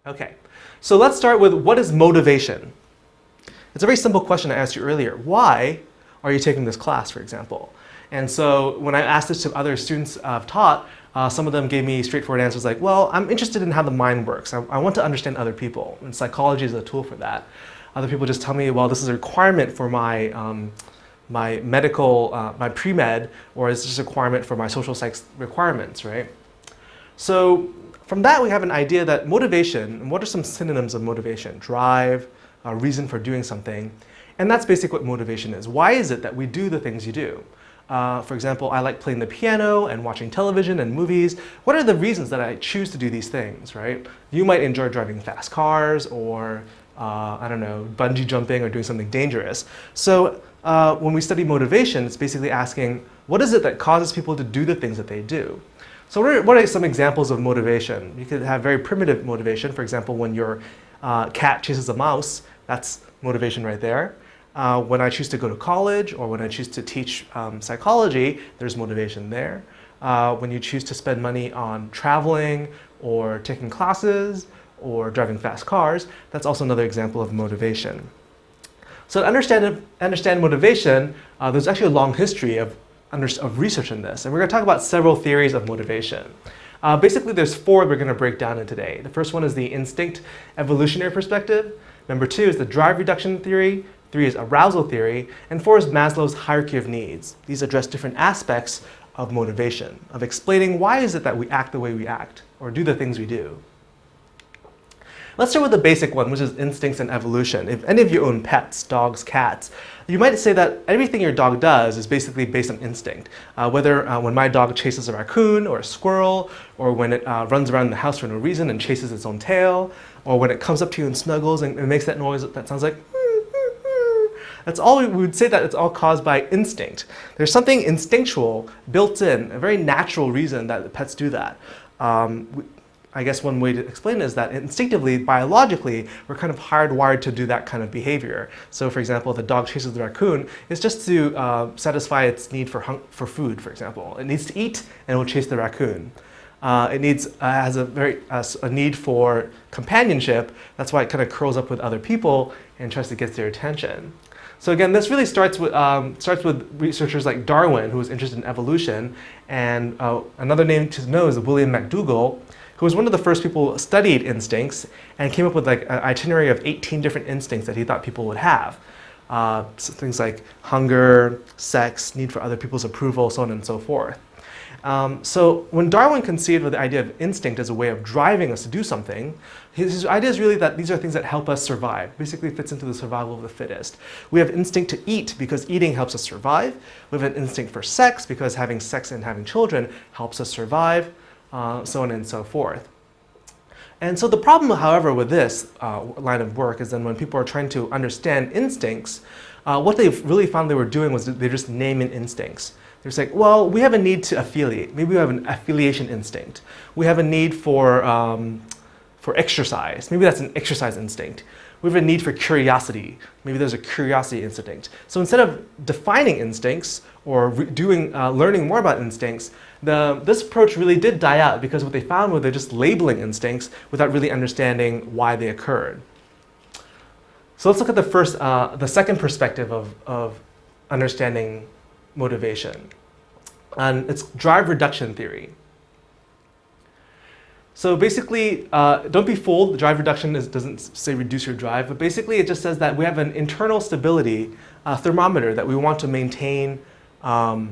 Okay, so let's start with what is motivation? It's a very simple question I asked you earlier. Why are you taking this class, for example? And so when I asked this to other students I've taught, some of them gave me straightforward answers like, well, I'm interested in how the mind works. I want to understand other people, and psychology is a tool for that. Other people just tell me, well, this is a requirement for my my medical, my pre-med, or it's just a requirement for my social psych requirements, right? So from that, we have an idea that motivation, and what are some synonyms of motivation? Drive, a reason for doing something. And that's basically what motivation is. Why is it that we do the things you do? For example, I like playing the piano and watching television and movies. What are the reasons that I choose to do these things, right? You might enjoy driving fast cars or, I don't know, bungee jumping or doing something dangerous. So when we study motivation, it's basically asking, what is it that causes people to do the things that they do? So what are some examples of motivation? You could have very primitive motivation. For example, when your cat chases a mouse, that's motivation right there. When I choose to go to college or when I choose to teach psychology, there's motivation there. When you choose to spend money on traveling or taking classes or driving fast cars, that's also another example of motivation. So to understand motivation, there's actually a long history of research in this, and we're going to talk about several theories of motivation. Basically, there's four we're going to break down in today. The first one is the instinct evolutionary perspective. Number two is the drive reduction theory. Three is arousal theory. And four is Maslow's hierarchy of needs. These address different aspects of motivation, of explaining why is it that we act the way we act, or do the things we do. Let's start with the basic one, which is instincts and evolution. If any of you own pets, dogs, cats, you might say that everything your dog does is basically based on instinct. Whether when my dog chases a raccoon or a squirrel, or when it runs around the house for no reason and chases its own tail, or when it comes up to you and snuggles and makes that noise that sounds like that's all we would say, that it's all caused by instinct. There's something instinctual built in, a very natural reason that the pets do that. I guess one way to explain it is that instinctively, biologically, we're kind of hardwired to do that kind of behavior. So for example, the dog chases the raccoon, it's just to satisfy its need for food, for example. It needs to eat and it will chase the raccoon. It has a need for companionship. That's why it kind of curls up with other people and tries to get their attention. So again, this really starts with researchers like Darwin, who was interested in evolution, and another name to know is William Macdougall, who was one of the first people who studied instincts and came up with like an itinerary of 18 different instincts that he thought people would have. So things like hunger, sex, need for other people's approval, so on and so forth. So when Darwin conceived of the idea of instinct as a way of driving us to do something, his idea is really that these are things that help us survive. Basically fits into the survival of the fittest. We have instinct to eat because eating helps us survive. We have an instinct for sex because having sex and having children helps us survive, so on and so forth. And so the problem, however, with this line of work is then when people are trying to understand instincts, what they've really found they were doing was they're just naming instincts. They're saying, well, we have a need to affiliate. Maybe we have an affiliation instinct. We have a need for exercise. Maybe that's an exercise instinct. We have a need for curiosity. Maybe there's a curiosity instinct. So instead of defining instincts or learning more about instincts, this approach really did die out because what they found was they're just labeling instincts without really understanding why they occurred. So let's look at the second perspective of understanding motivation, and it's drive reduction theory. So basically, don't be fooled, drive reduction doesn't say reduce your drive, but basically it just says that we have an internal stability thermometer that we want to maintain. That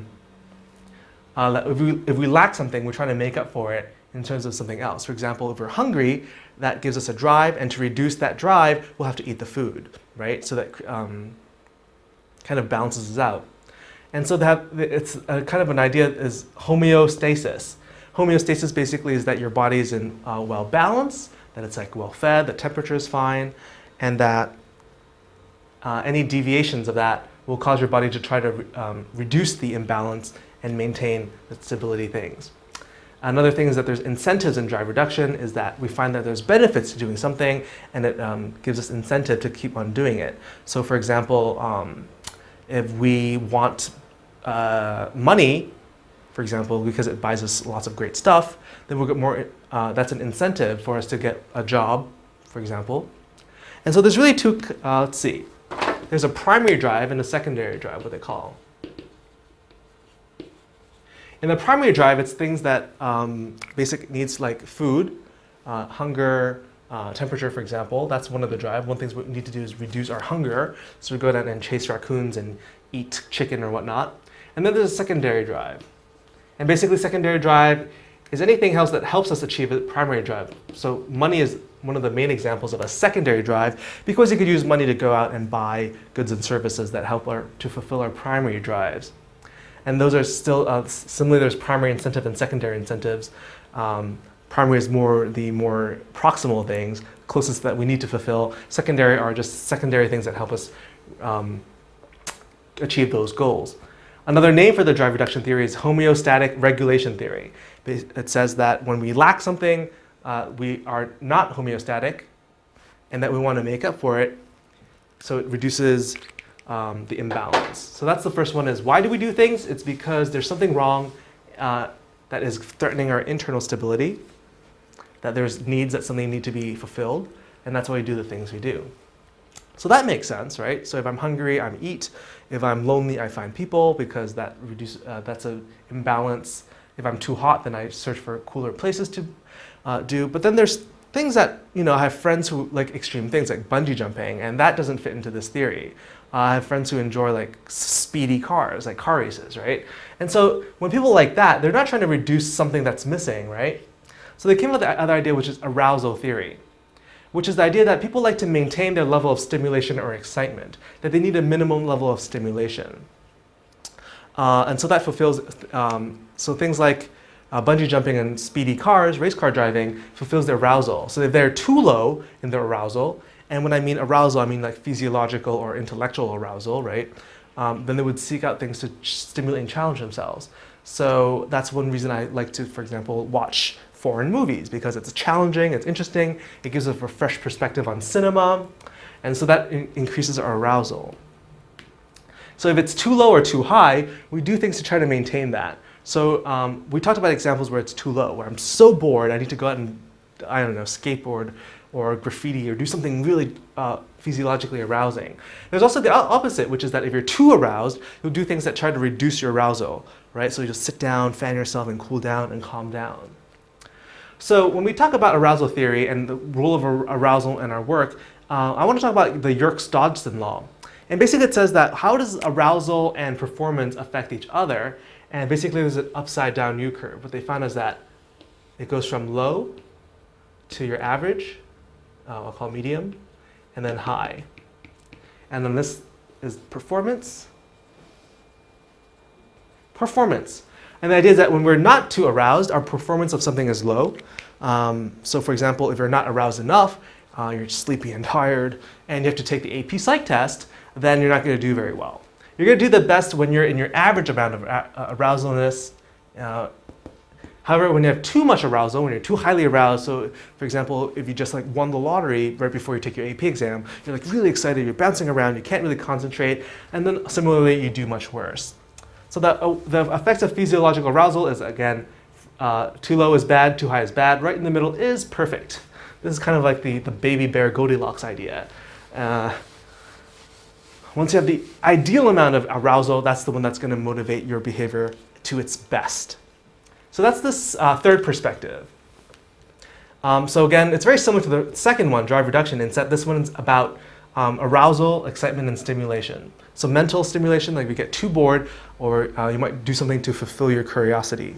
if we lack something, we're trying to make up for it in terms of something else. For example, if we're hungry, that gives us a drive, and to reduce that drive, we'll have to eat the food, right? So that kind of balances us out. And so it's kind of an idea is homeostasis. Homeostasis basically is that your body is in well balance, that it's like well fed, the temperature is fine, and that any deviations of that will cause your body to try to reduce the imbalance and maintain the stability things. Another thing is that there's incentives in drive reduction, is that we find that there's benefits to doing something, and it gives us incentive to keep on doing it. So for example, if we want money, for example, because it buys us lots of great stuff, then we'll get more, that's an incentive for us to get a job for example. And so there's really two, let's see. There's a primary drive and a secondary drive, what they call. In the primary drive, it's things that basic needs like food, hunger, temperature, for example. That's one of the drive. One thing we need to do is reduce our hunger. So we go down and chase raccoons and eat chicken or whatnot. And then there's a secondary drive. And basically secondary drive is anything else that helps us achieve a primary drive. So money is one of the main examples of a secondary drive because you could use money to go out and buy goods and services that help to fulfill our primary drives. And those are still, similarly, there's primary incentive and secondary incentives. Primary is the more proximal things, closest that we need to fulfill. Secondary are just secondary things that help us achieve those goals. Another name for the drive reduction theory is homeostatic regulation theory. It says that when we lack something, we are not homeostatic, and that we want to make up for it, so it reduces the imbalance. So that's the first one, is why do we do things? It's because there's something wrong that is threatening our internal stability, that there's needs that something need to be fulfilled, and that's why we do the things we do. So that makes sense, right? So if I'm hungry, I eat. If I'm lonely, I find people, because that's an imbalance. If I'm too hot, then I search for cooler places to do. But then there's things that, I have friends who like extreme things like bungee jumping, and that doesn't fit into this theory. I have friends who enjoy like speedy cars, like car races, right? And so when people like that, they're not trying to reduce something that's missing, right? So they came up with the other idea, which is arousal theory, which is the idea that people like to maintain their level of stimulation or excitement, that they need a minimum level of stimulation. And so that fulfills, so things like bungee jumping and speedy cars, race car driving, fulfills their arousal. So if they're too low in their arousal, and when I mean arousal, I mean like physiological or intellectual arousal, right? Then they would seek out things to stimulate and challenge themselves. So that's one reason I like to, for example, watch foreign movies, because it's challenging, it's interesting, it gives us a fresh perspective on cinema, and so that increases our arousal. So if it's too low or too high, we do things to try to maintain that. So we talked about examples where it's too low, where I'm so bored, I need to go out and, I don't know, skateboard or graffiti or do something really physiologically arousing. There's also the opposite, which is that if you're too aroused, you'll do things that try to reduce your arousal, right? So you just sit down, fan yourself, and cool down and calm down. So when we talk about arousal theory and the role of arousal in our work, I want to talk about the Yerkes-Dodgson law. And basically it says that how does arousal and performance affect each other? And basically there's an upside down U curve. What they found is that it goes from low to your average, I'll call medium, and then high. And then this is performance. Performance. And the idea is that when we're not too aroused, our performance of something is low. So for example, if you're not aroused enough, you're sleepy and tired, and you have to take the AP Psych test, then you're not going to do very well. You're going to do the best when you're in your average amount of arousalness. However, when you have too much arousal, when you're too highly aroused, so for example, if you just like won the lottery right before you take your AP exam, you're like really excited, you're bouncing around, you can't really concentrate, and then similarly, you do much worse. So the effects of physiological arousal is, again, too low is bad, too high is bad, right in the middle is perfect. This is kind of like the baby bear Goldilocks idea. Once you have the ideal amount of arousal, that's the one that's going to motivate your behavior to its best. So that's this third perspective. So again, it's very similar to the second one, drive reduction, in that this one's about arousal, excitement, and stimulation. So mental stimulation, like we get too bored, or you might do something to fulfill your curiosity.